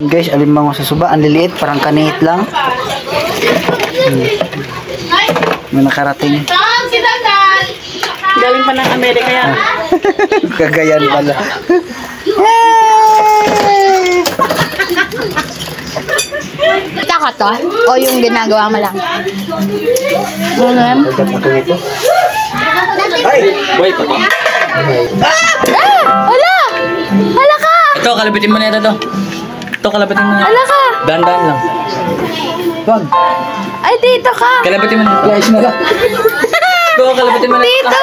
Guys, alimango sa suba. Ang liliit, parang kaniit lang. May nakarating. Galing pa ng Amerika yan. Kagayan pala. Kita ka to? O yung ginagawa mo lang? Agad ako nito. Ay! Wait, papa. Hala! Hala ka! Ito, kalabitin mo na ito. Ito, kalabitin mo na. Hala ka! Dandan lang. Wag! Ay, dito ka! Kalabitin mo na. Guys na lang. Ito, kalabitin mo na. Dito!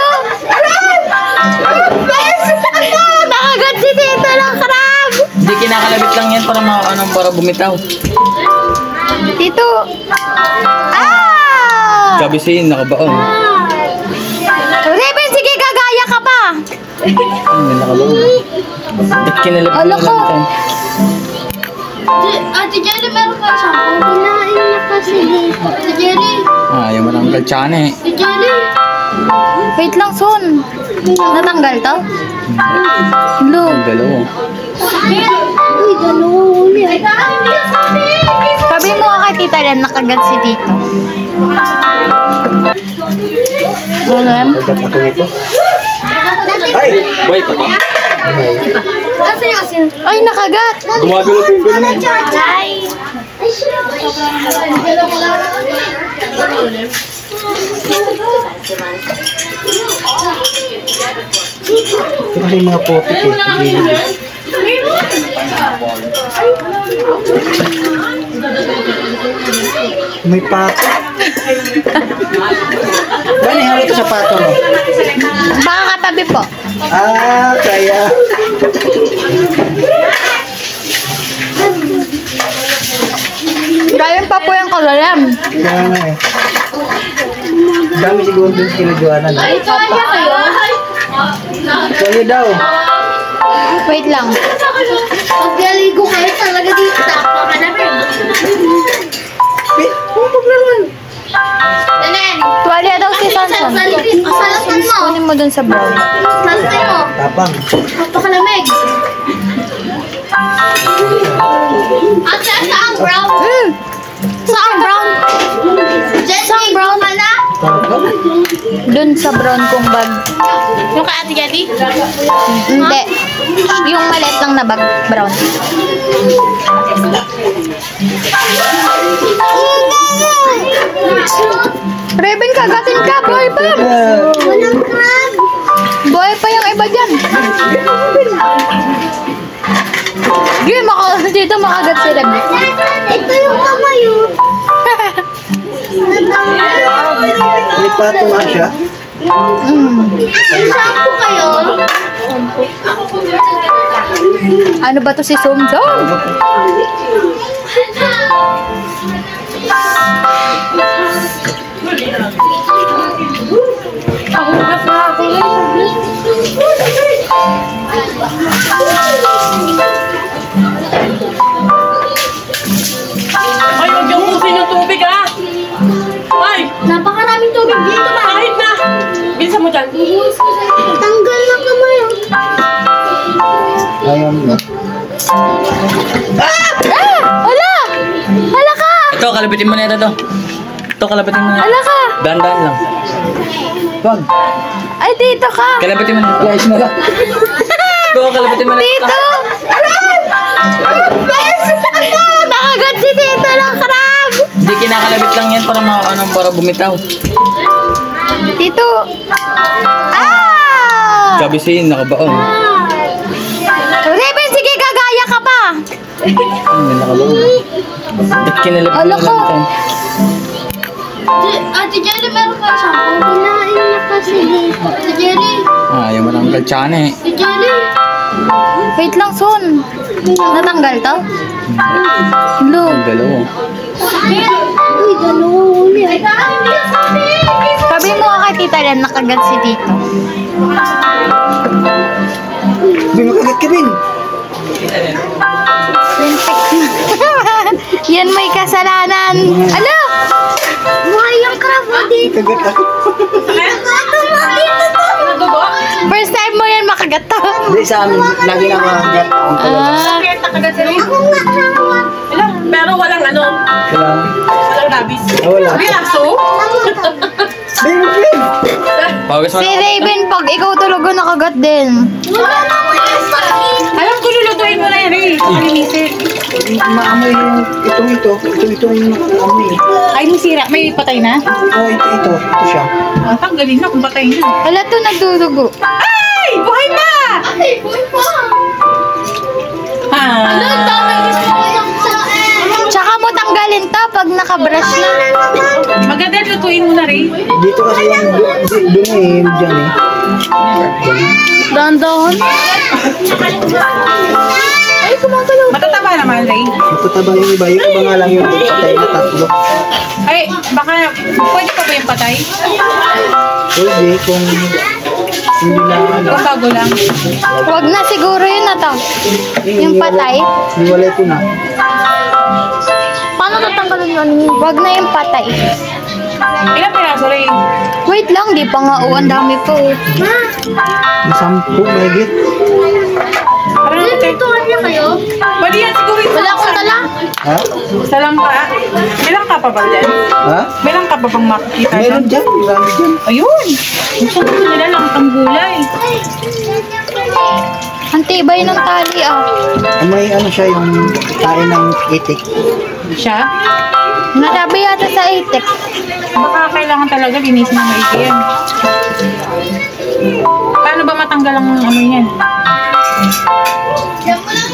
Nakagat si Tito ng crab! Hindi kinakalabit lang yan para bumitaw. Tito! Ah! Gabisin, nakabaon. Raven, sige, gagaya ka pa! Hindi nakabaon. Ba't kinalabit mo Ala lang ko. ito? Ate Jelly, meron ka siya. Kinain na kasi dito. Ate Jelly. Ayaw mo ng galtsana eh. Ate Jelly. Wait lang, Son. Natanggal to? Look. Ang dalawa. Uy, dalawang uli. Sabi mo kay Tita Len, nakagat si Tito. Alam? Agad ako nito. Ay! Wait, papa. Kasi yung asin. Ay, nakagat! Gumagalo po yung gano'n. Ay. Ito kasi yung mga putik eh. May pato. Bani, halo ito sa pato mo? Baka katabi po. Ah, kaya. Galing pa po yung kalalam. Kaya nga eh. Dami siguro din kila Joanna. No? Ito kaya kayo? Kaya daw. Wait lang. Maglaligo kayo talaga dito. Tapa ka na rin. Huwag naman. Nenen. Tuwalya daw si Sanson. Salasan mo. Kunin mo dun sa brown. Salasan mo. Tapang. Napakalamig. At saan brown? Saan brown? Saan brown pala? Tapang. Dun sa brown kong bag. Yung kay Ate Jelly? Hindi. Yung maliit lang na bag, brown. Raven, kagatin ka. Buhay pa yan. Walang crab. Buhay pa yung iba dyan. Game ako dito makagat si Raven. Ito yung kamay oh. May pato nga siya. Shampoo kayo? Ano ba to si Sumsum? Ay, huwag yung usin yung tubig, ha? Ay, Napakaraming tubig dito ba? kahit na. Bilisan mo dyan. Tanggal na kamay oh. Ayaw mo. Hala! Hala ka! Ito, kalabitin mo na ito. Ito, kalabitin mo na. Hala ka! Dandan lang. Wag! Ay, dito ka! Kalabitin mo na. Guys na lang. Ito, kalabitin mo na. Tito! Nakagat si Tito ng crab! Hindi kinakalabit lang yan para bumitaw. Tito! Ah! Gabisin, nakabaon. Raven, sige, gagaya ka pa! Hindi nakabaon. Ba't kinalabit mo Ala lang ko. ito? Ate Jelly, meron ka siya. Kinain na kasi dito. Ate Jelly. Ayaw mo ng galtsana eh. Ate Jelly. Wait lang, Son. Natanggal to? Look. Ang dalawa. Uy, dalawang uli. Sabi mo kay Tita Len, nakagat si Tito. Hindi makagat ka, Bin. Yan may kasalanan. Ano? Buhay yung crab mo dito. Kagat ako. First time mo yan makagat to. Hindi sa amin. Lagi na makagat. Ah. Ako nga, walang ano, Walang. walang rabies. Wala. May aso? Baby! Pawis mo Si na. Raven, pag ikaw talaga nakagat din. Alam ko, lulutuin mo na yan eh. Kalinisin. Maamoy yung ito yung amoy. Ay, may sira. May patay na? Oh, ito siya. Ah, tanggalin na kung patay na. Wala to nagdudugo. Ay! Buhay pa! Ay, boy pa. Ano, Ah. dami gusto ko yung sa Tsaka mo tanggalin to pag nakabrush na. Maganda, lutuin mo na rin. Dito kasi yung dumi dyan eh. Dahan-dahan. Ay, kumagalaw. Matataba naman, Ray. Matataba yung iba. Yung iba nga lang yung patay na tatlo. Ay, baka, pwede pa ba yung patay? Pwede kung hindi na ano. Kung bago lang. Wag na siguro yun na to. Yung patay. Niwalay ko na. Paano tatanggalin yun? Wag na yung patay. Ilang piraso, Ray? Wait lang, di pa nga. Oh, ang dami po. Masampu, mahigit. Parang natin. Tuwan niya kayo? Pwede yan siguro yung Wala akong tala. Ha? Salam ka. Bilang ka pa ba dyan? Ha? Bilang ka pa bang makikita Meron dyan. Marami dyan. Ayun! Gusto ko nila lang ang gulay. Ang tibay ng tali ah. May ano siya yung kain ng itik. Siya? Natabi yata sa itik. Baka kailangan talaga linisin ng maigi yan. Paano ba matanggal ang ano yan?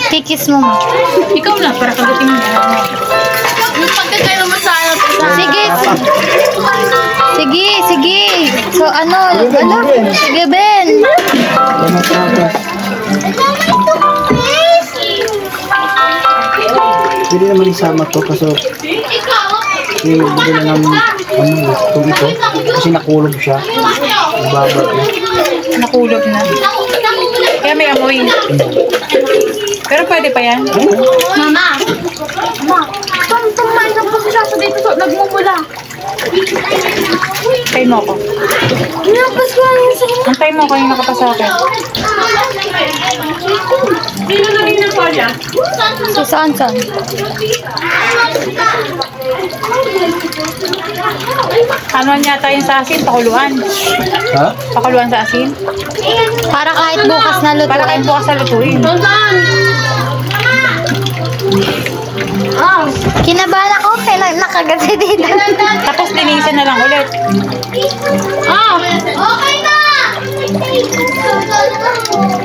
Kikis mo ma. Ikaw na, para kagating mo. Yung pagkakayo mo sa ano. Sige. Sige, sige. So ano? Sige, Ben. Tumatapos. Pwede naman isama to kaso bigyan ng ano ito kasi nakulog siya. Babad na. Nakulog na. Kaya may amoy. Pero pwede pa yan. Mama. Mama. Tumay na po siya sa dito. Nagmumula. Antay mo ako. Nilapas ko lang sa Antay mo ako yung nakapasa akin. Sino na rin ng kolya? So saan? Ano yata yung sa asin? Pakuluan. Ha? Pakuluan sa asin. Para kahit bukas na Para kayo lutuin. bukas sa lutuin. Tonton. Oh. Kinabahan ako kaya nakagat si dito. Tapos linisan na lang ulit. Oh. Okay na.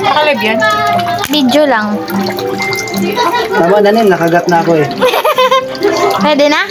Nakalib yan. Video lang. Tama na nakagat na ako eh. Pwede na?